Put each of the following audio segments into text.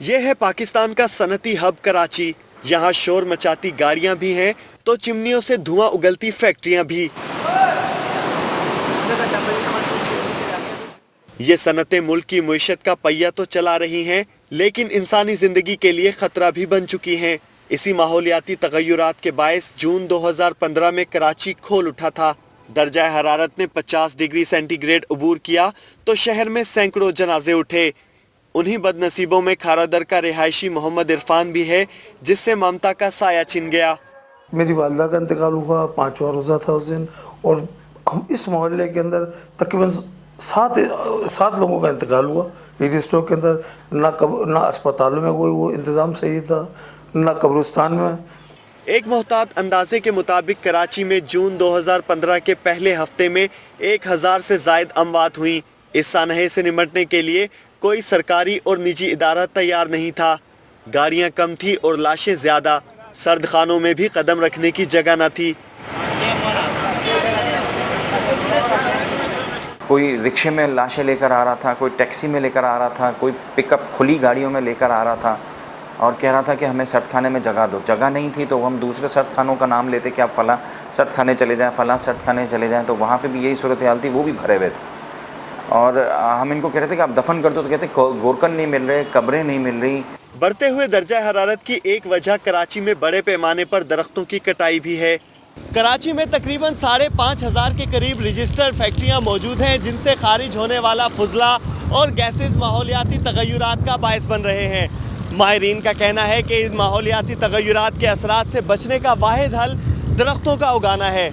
یہ ہے پاکستان کا صنعتی ہب کراچی. یہاں شور مچاتی گاڑیاں بھی ہیں تو چمنیوں سے دھواں اگلتی فیکٹریاں بھی. یہ صنعتیں ملک کی معیشت کا پہیہ تو چلا رہی ہیں لیکن انسانی زندگی کے لیے خطرہ بھی بن چکی ہیں. اسی ماحولیاتی تغیرات کے باعث جون 2015 میں کراچی کھول اٹھا تھا. درجہ حرارت نے 50 ڈگری سینٹی گریڈ عبور کیا تو شہر میں سینکڑوں جنازے اٹھے. انہی بد نصیبوں میں کھارا در کا رہائشی محمد عرفان بھی ہے جس سے ممتا کا سایہ چھن گیا. میری والدہ کا انتقال ہوا، 5واں روزہ تھا اس دن، اور ہم اس محلے کے اندر تقریباً 7 لوگوں کا انتقال ہوا. ڈیری اسٹور کے اندر نہ اسپتالوں میں کوئی وہ انتظام صحیح تھا، نہ قبرستان میں. ایک محتاط اندازے کے مطابق کراچی میں جون 2015 کے پہلے ہفتے میں 1000 سے زائد اموات ہوئیں. اس سانحے سے نمٹنے کے لیے کوئی سرکاری اور نجی ادارہ تیار نہیں تھا. گاڑیاں کم تھی اور لاشیں زیادہ. سرد خانوں میں بھی قدم رکھنے کی جگہ نہ تھی. کوئی رکشے میں لاشیں لے کر آ رہا تھا، کوئی ٹیکسی میں لے کر آ رہا تھا، کوئی پک اپ کھلی گاڑیوں میں لے کر آ رہا تھا اور کہہ رہا تھا کہ ہمیں سرد خانے میں جگہ دو. جگہ نہیں تھی تو ہم دوسرے سرد خانوں کا نام لیتے کہ آپ فلاں سرد خانے چلے جائیں، فلاں سرد خانے چلے جائیں، تو وہاں پہ بھی یہی صورتحال تھی، وہ بھی بھرے ہوئے تھے. اور ہم ان کو کہہ رہے تھے کہ آپ دفن کر دو، تو کہتے گورکن نہیں مل رہے، قبریں نہیں مل رہی. بڑھتے ہوئے درجہ حرارت کی ایک وجہ کراچی میں بڑے پیمانے پر درختوں کی کٹائی بھی ہے. کراچی میں تقریباً 5,500 کے قریب رجسٹرڈ فیکٹریاں موجود ہیں جن سے خارج ہونے والا فضلہ اور گیسز ماحولیاتی تغیرات کا باعث بن رہے ہیں. ماہرین کا کہنا ہے کہ ان ماحولیاتی تغیرات کے اثرات سے بچنے کا واحد حل درختوں کا اگانا ہے.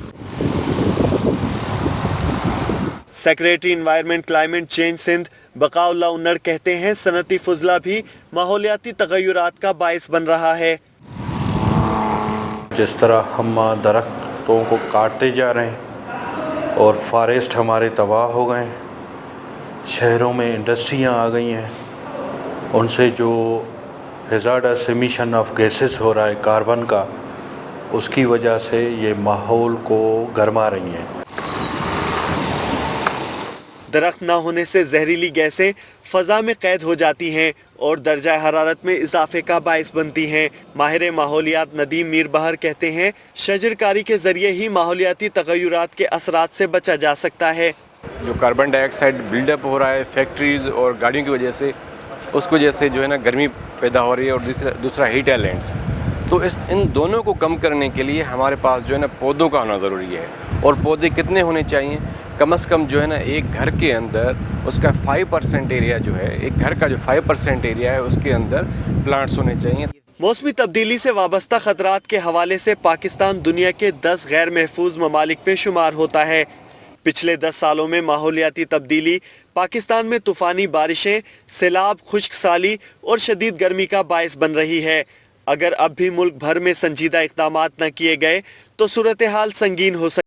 Secretary environment climate change Sindh بقاء اللہ انڑ کہتے ہیں صنعتی فضلہ بھی ماحولیاتی تغیرات کا باعث بن رہا ہے. جس طرح ہم درختوں کو کاٹتے جا رہے ہیں اور فارسٹ ہمارے تباہ ہو گئے ہیں، شہروں میں انڈسٹریاں آ گئی ہیں، ان سے جو ہیزارڈس ایمیشن آف گیسز ہو رہا ہے کاربن کا، اس کی وجہ سے یہ ماحول کو گرما رہی ہیں. درخت نہ ہونے سے زہریلی گیسیں فضا میں قید ہو جاتی ہیں اور درجہ حرارت میں اضافے کا باعث بنتی ہیں. ماہر ماحولیات ندیم میر بہر کہتے ہیں شجر کاری کے ذریعے ہی ماحولیاتی تغیرات کے اثرات سے بچا جا سکتا ہے. جو کاربن ڈائی آکسائڈ بلڈ اپ ہو رہا ہے فیکٹریز اور گاڑیوں کی وجہ سے، اس کی وجہ سے جو ہے نا گرمی پیدا ہو رہی ہے اور دوسرا ہیٹ ایلنٹس. تو ان دونوں کو کم کرنے کے لیے ہمارے پاس جو ہے نا پودوں کا ہونا ضروری ہے. اور پودے کتنے ہونے چاہیے؟ کم از کم جو ہے نا ایک گھر کے اندر اس کا 5% ایریا جو ہے، ایک گھر کا جو 5% ایریا ہے اس کے اندر پلانٹس ہونے چاہیے. موسمی تبدیلی سے وابستہ خطرات کے حوالے سے پاکستان دنیا کے 10 غیر محفوظ ممالک میں شمار ہوتا ہے. پچھلے 10 سالوں میں ماحولیاتی تبدیلی پاکستان میں طوفانی بارشیں، سیلاب، خشک سالی اور شدید گرمی کا باعث بن رہی ہے. اگر اب بھی ملک بھر میں سنجیدہ اقدامات نہ کیے گئے تو صورتحال سنگین ہو سکتی ہے.